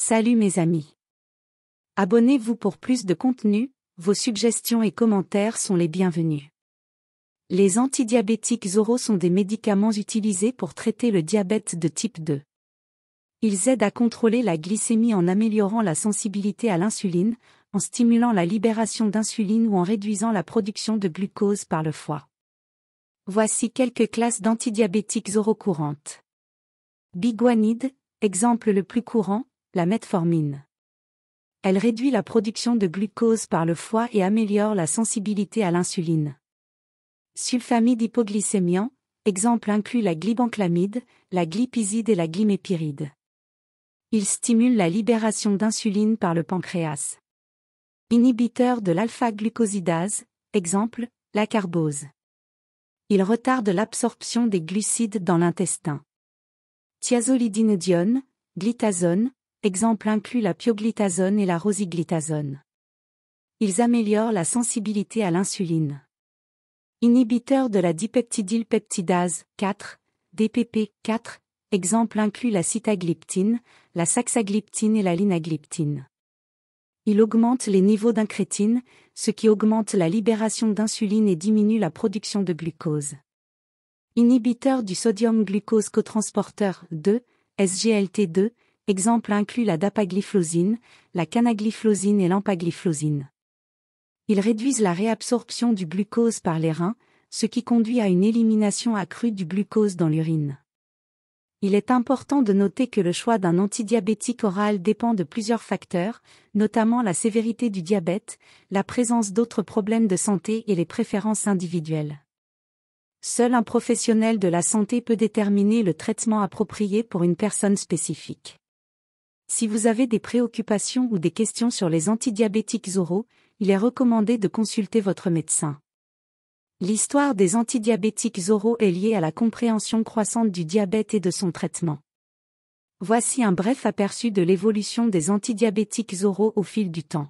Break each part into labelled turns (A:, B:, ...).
A: Salut mes amis. Abonnez-vous pour plus de contenu, vos suggestions et commentaires sont les bienvenus. Les antidiabétiques oraux sont des médicaments utilisés pour traiter le diabète de type 2. Ils aident à contrôler la glycémie en améliorant la sensibilité à l'insuline, en stimulant la libération d'insuline ou en réduisant la production de glucose par le foie. Voici quelques classes d'antidiabétiques oraux courantes. Biguanide, exemple le plus courant, la metformine. Elle réduit la production de glucose par le foie et améliore la sensibilité à l'insuline. Sulfamide hypoglycémiant, exemple inclut la glibenclamide, la glipizide et la glimépiride. Il stimule la libération d'insuline par le pancréas. Inhibiteur de l'alpha-glucosidase, exemple, la carbose. Il retarde l'absorption des glucides dans l'intestin. Thiazolidinedione, glitazone, exemple inclut la pioglitazone et la rosiglitazone. Ils améliorent la sensibilité à l'insuline. Inhibiteur de la dipeptidylpeptidase 4, DPP4, exemple inclut la sitagliptine, la saxagliptine et la linagliptine. Il augmente les niveaux d'incrétine, ce qui augmente la libération d'insuline et diminue la production de glucose. Inhibiteur du sodium glucose cotransporteur 2, SGLT2, exemple inclut la dapagliflozine, la canagliflozine et l'empagliflozine. Ils réduisent la réabsorption du glucose par les reins, ce qui conduit à une élimination accrue du glucose dans l'urine. Il est important de noter que le choix d'un antidiabétique oral dépend de plusieurs facteurs, notamment la sévérité du diabète, la présence d'autres problèmes de santé et les préférences individuelles. Seul un professionnel de la santé peut déterminer le traitement approprié pour une personne spécifique. Si vous avez des préoccupations ou des questions sur les antidiabétiques oraux, il est recommandé de consulter votre médecin. L'histoire des antidiabétiques oraux est liée à la compréhension croissante du diabète et de son traitement. Voici un bref aperçu de l'évolution des antidiabétiques oraux au fil du temps.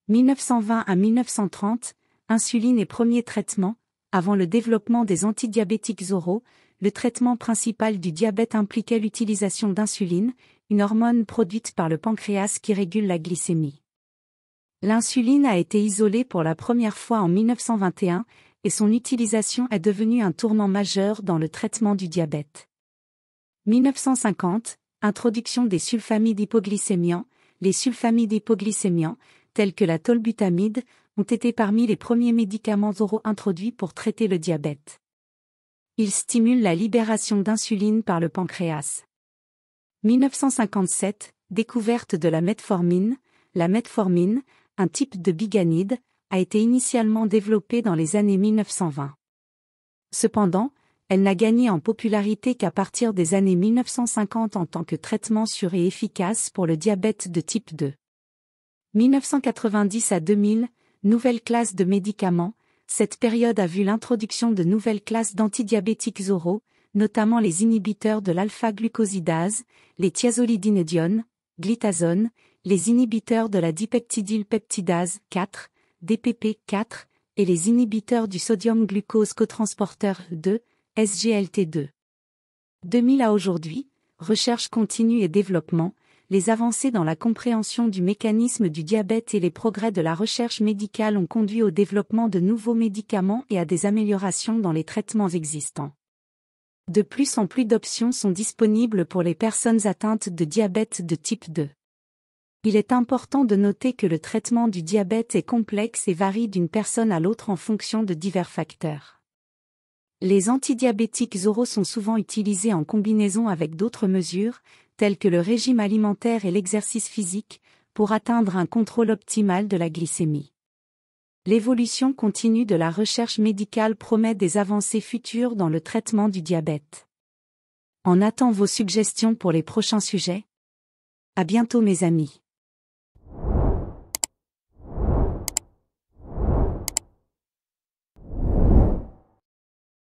A: 1920 à 1930, insuline et premier traitement. Avant le développement des antidiabétiques oraux, le traitement principal du diabète impliquait l'utilisation d'insuline, une hormone produite par le pancréas qui régule la glycémie. L'insuline a été isolée pour la première fois en 1921, et son utilisation est devenue un tournant majeur dans le traitement du diabète. 1950, introduction des sulfamides hypoglycémiants. Les sulfamides hypoglycémiants, tels que la tolbutamide, ont été parmi les premiers médicaments oraux introduits pour traiter le diabète. Ils stimulent la libération d'insuline par le pancréas. 1957, découverte de la metformine. La metformine, un type de biganide, a été initialement développée dans les années 1920. Cependant, elle n'a gagné en popularité qu'à partir des années 1950 en tant que traitement sûr et efficace pour le diabète de type 2. 1990 à 2000, nouvelle classe de médicaments. Cette période a vu l'introduction de nouvelles classes d'antidiabétiques oraux, notamment les inhibiteurs de l'alpha-glucosidase, les thiazolidinediones, glitazone, les inhibiteurs de la dipeptidylpeptidase 4, DPP4, et les inhibiteurs du sodium glucose cotransporteur 2, SGLT2. 2000 à aujourd'hui, recherche continue et développement. Les avancées dans la compréhension du mécanisme du diabète et les progrès de la recherche médicale ont conduit au développement de nouveaux médicaments et à des améliorations dans les traitements existants. De plus en plus d'options sont disponibles pour les personnes atteintes de diabète de type 2. Il est important de noter que le traitement du diabète est complexe et varie d'une personne à l'autre en fonction de divers facteurs. Les antidiabétiques oraux sont souvent utilisés en combinaison avec d'autres mesures, tels que le régime alimentaire et l'exercice physique, pour atteindre un contrôle optimal de la glycémie. L'évolution continue de la recherche médicale promet des avancées futures dans le traitement du diabète. On attend vos suggestions pour les prochains sujets. À bientôt mes amis.